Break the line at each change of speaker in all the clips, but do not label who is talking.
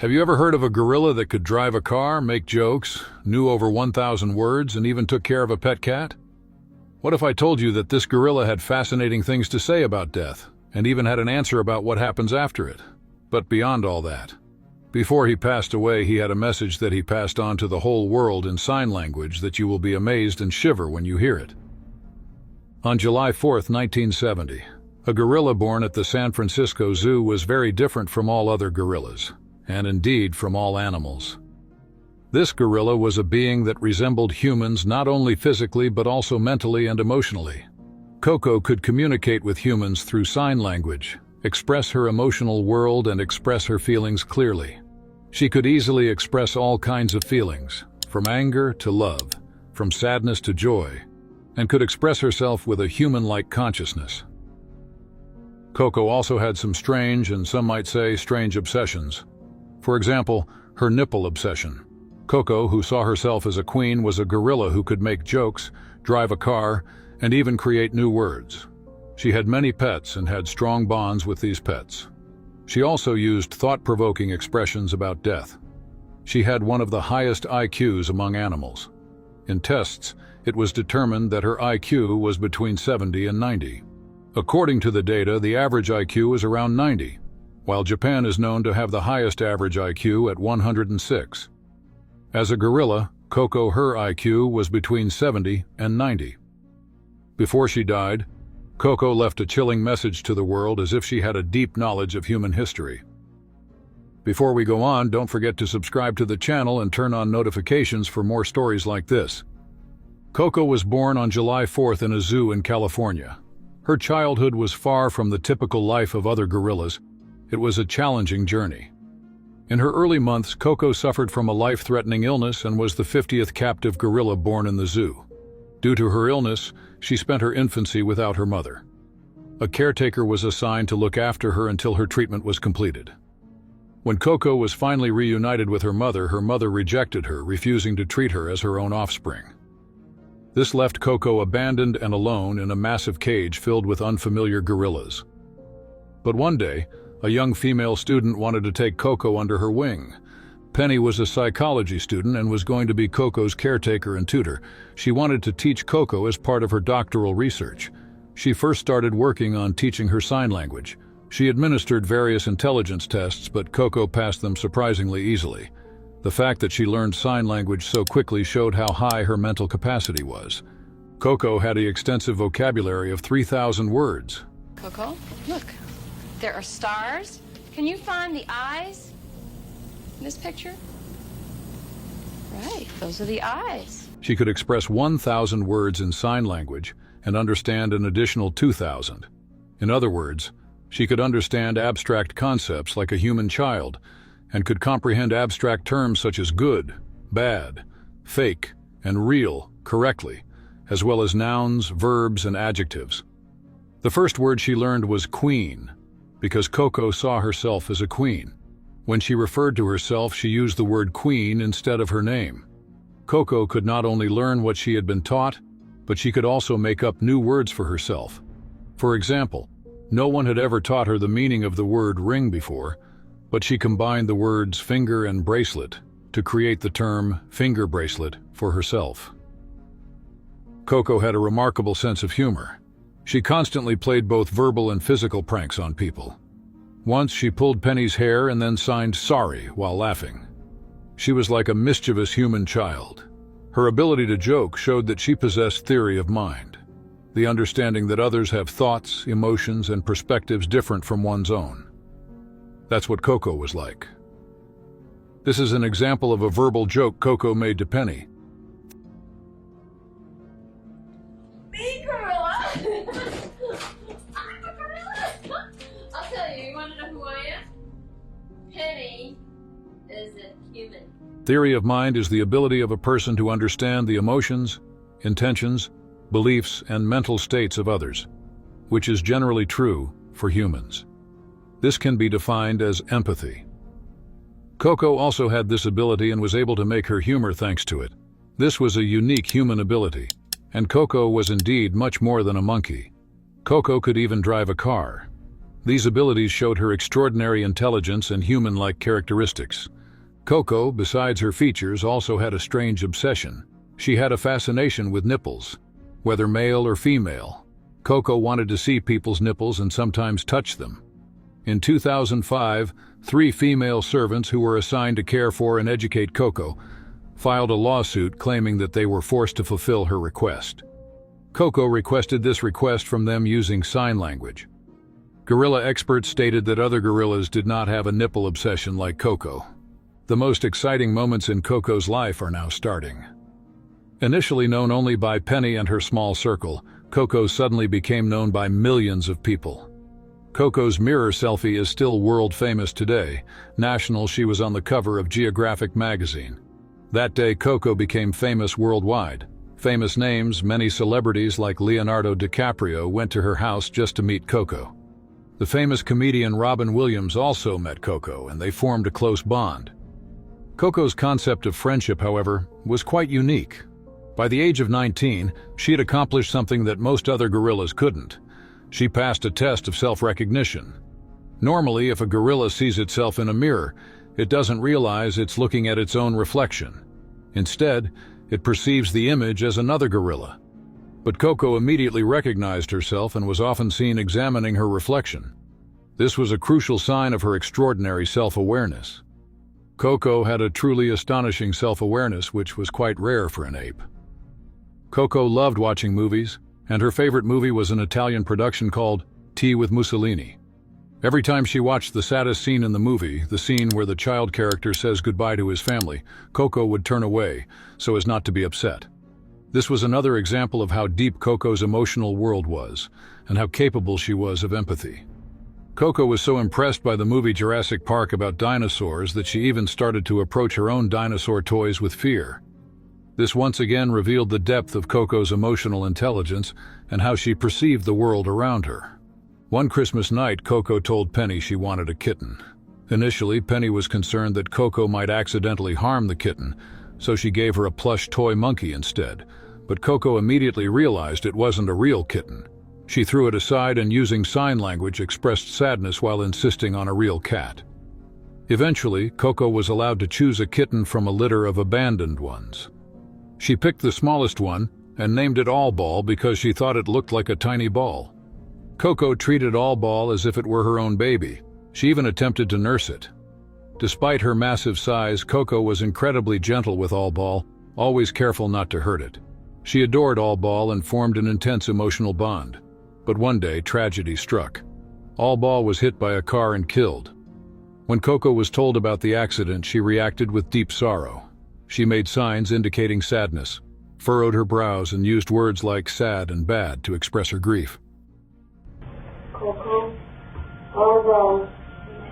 Have you ever heard of a gorilla that could drive a car, make jokes, knew over 1,000 words, and even took care of a pet cat? What if I told you that this gorilla had fascinating things to say about death, and even had an answer about what happens after it? But beyond all that, before he passed away, he had a message that he passed on to the whole world in sign language that you will be amazed and shiver when you hear it. On July 4th, 1970, a gorilla born at the San Francisco Zoo was very different from all other gorillas, and indeed from all animals. This gorilla was a being that resembled humans not only physically but also mentally and emotionally. Coco could communicate with humans through sign language, express her emotional world and express her feelings clearly. She could easily express all kinds of feelings, from anger to love, from sadness to joy, and could express herself with a human-like consciousness. Coco also had some strange, and some might say strange, obsessions. For example, her nipple obsession. Coco, who saw herself as a queen, was a gorilla who could make jokes, drive a car, and even create new words. She had many pets and had strong bonds with these pets. She also used thought-provoking expressions about death. She had one of the highest IQs among animals. In tests, it was determined that her IQ was between 70 and 90. According to the data, the average IQ is around 90, while Japan is known to have the highest average IQ at 106. As a gorilla, Coco, her IQ was between 70 and 90. Before she died, Coco left a chilling message to the world as if she had a deep knowledge of human history. Before we go on, don't forget to subscribe to the channel and turn on notifications for more stories like this. Coco was born on July 4th in a zoo in California. Her childhood was far from the typical life of other gorillas. It was a challenging journey. In her early months, Coco suffered from a life-threatening illness and was the 50th captive gorilla born in the zoo. Due to her illness, she spent her infancy without her mother. A caretaker was assigned to look after her until her treatment was completed. When Coco was finally reunited with her mother rejected her, refusing to treat her as her own offspring. This left Coco abandoned and alone in a massive cage filled with unfamiliar gorillas. But one day, a young female student wanted to take Coco under her wing. Penny was a psychology student and was going to be Coco's caretaker and tutor. She wanted to teach Coco as part of her doctoral research. She first started working on teaching her sign language. She administered various intelligence tests, but Coco passed them surprisingly easily. The fact that she learned sign language so quickly showed how high her mental capacity was. Coco had an extensive vocabulary of 3,000 words.
Coco, look. There are stars. Can you find the eyes in this picture? Right, those are the eyes.
She could express 1,000 words in sign language and understand an additional 2,000. In other words, she could understand abstract concepts like a human child and could comprehend abstract terms such as good, bad, fake, and real correctly, as well as nouns, verbs, and adjectives. The first word she learned was queen, because Coco saw herself as a queen. When she referred to herself, she used the word queen instead of her name. Coco could not only learn what she had been taught, but she could also make up new words for herself. For example, no one had ever taught her the meaning of the word ring before, but she combined the words finger and bracelet to create the term finger bracelet for herself. Coco had a remarkable sense of humor. She constantly played both verbal and physical pranks on people. Once she pulled Penny's hair and then signed sorry while laughing. She was like a mischievous human child. Her ability to joke showed that she possessed theory of mind, the understanding that others have thoughts, emotions, and perspectives different from one's own. That's what Coco was like. This is an example of a verbal joke Coco made to Penny.
Me, gorilla? I'm a gorilla. I'll tell you want to know who I am? Penny is a human.
Theory of mind is the ability of a person to understand the emotions, intentions, beliefs, and mental states of others, which is generally true for humans. This can be defined as empathy. Coco also had this ability and was able to make her humor thanks to it. This was a unique human ability, and Coco was indeed much more than a monkey. Coco could even drive a car. These abilities showed her extraordinary intelligence and human-like characteristics. Coco, besides her features, also had a strange obsession. She had a fascination with nipples. Whether male or female, Coco wanted to see people's nipples and sometimes touch them. In 2005, 3 female servants who were assigned to care for and educate Coco filed a lawsuit claiming that they were forced to fulfill her request. Coco requested this request from them using sign language. Gorilla experts stated that other gorillas did not have a nipple obsession like Coco. The most exciting moments in Coco's life are now starting. Initially known only by Penny and her small circle, Coco suddenly became known by millions of people. Coco's mirror selfie is still world famous today. National, she was on the cover of Geographic magazine. That day, Coco became famous worldwide. Famous names, many celebrities like Leonardo DiCaprio went to her house just to meet Coco. The famous comedian Robin Williams also met Coco, and they formed a close bond. Coco's concept of friendship, however, was quite unique. By the age of 19, she had accomplished something that most other gorillas couldn't. She passed a test of self-recognition. Normally, if a gorilla sees itself in a mirror, it doesn't realize it's looking at its own reflection. Instead, it perceives the image as another gorilla. But Coco immediately recognized herself and was often seen examining her reflection. This was a crucial sign of her extraordinary self-awareness. Coco had a truly astonishing self-awareness which was quite rare for an ape. Coco loved watching movies, and her favorite movie was an Italian production called Tea with Mussolini. Every time she watched the saddest scene in the movie, the scene where the child character says goodbye to his family, Coco would turn away so as not to be upset. This was another example of how deep Coco's emotional world was, and how capable she was of empathy. Coco was so impressed by the movie Jurassic Park about dinosaurs that she even started to approach her own dinosaur toys with fear. This once again revealed the depth of Coco's emotional intelligence and how she perceived the world around her. One Christmas night, Coco told Penny she wanted a kitten. Initially, Penny was concerned that Coco might accidentally harm the kitten, so she gave her a plush toy monkey instead. But Coco immediately realized it wasn't a real kitten. She threw it aside and, using sign language, expressed sadness while insisting on a real cat. Eventually, Coco was allowed to choose a kitten from a litter of abandoned ones. She picked the smallest one and named it All Ball because she thought it looked like a tiny ball. Coco treated All Ball as if it were her own baby. She even attempted to nurse it. Despite her massive size, Coco was incredibly gentle with All Ball, always careful not to hurt it. She adored All Ball and formed an intense emotional bond. But one day, tragedy struck. All Ball was hit by a car and killed. When Coco was told about the accident, she reacted with deep sorrow. She made signs indicating sadness, furrowed her brows, and used words like sad and bad to express her grief.
Coco, All Ball,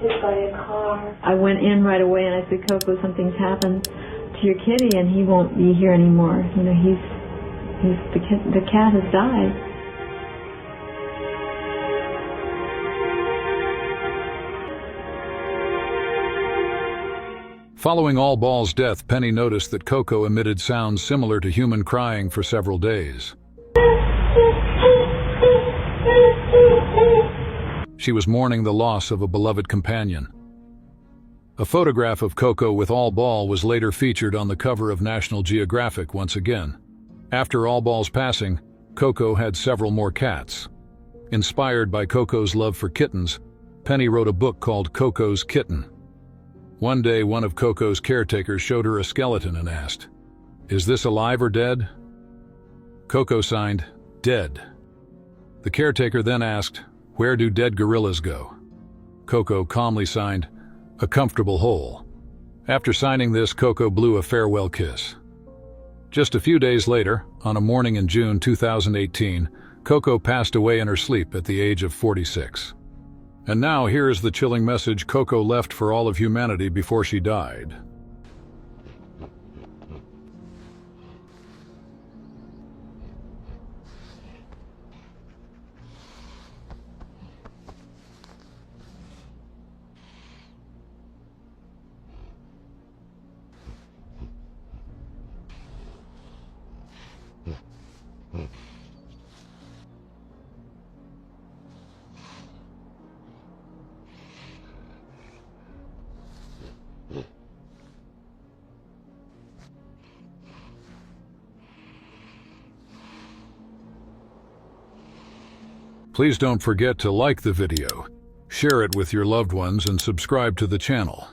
hit by a car.
I went in right away and I said, Coco, something's happened to your kitty and he won't be here anymore. You know, the cat has died.
Following All Ball's death, Penny noticed that Coco emitted sounds similar to human crying for several days. She was mourning the loss of a beloved companion. A photograph of Coco with All Ball was later featured on the cover of National Geographic once again. After All Ball's passing, Coco had several more cats. Inspired by Coco's love for kittens, Penny wrote a book called Coco's Kitten. One day, one of Coco's caretakers showed her a skeleton and asked, "Is this alive or dead?" Coco signed, "Dead." The caretaker then asked, "Where do dead gorillas go?" Coco calmly signed, "A comfortable hole." After signing this, Coco blew a farewell kiss. Just a few days later, on a morning in June 2018, Coco passed away in her sleep at the age of 46. And now here is the chilling message Coco left for all of humanity before she died. Please don't forget to like the video, share it with your loved ones, and subscribe to the channel.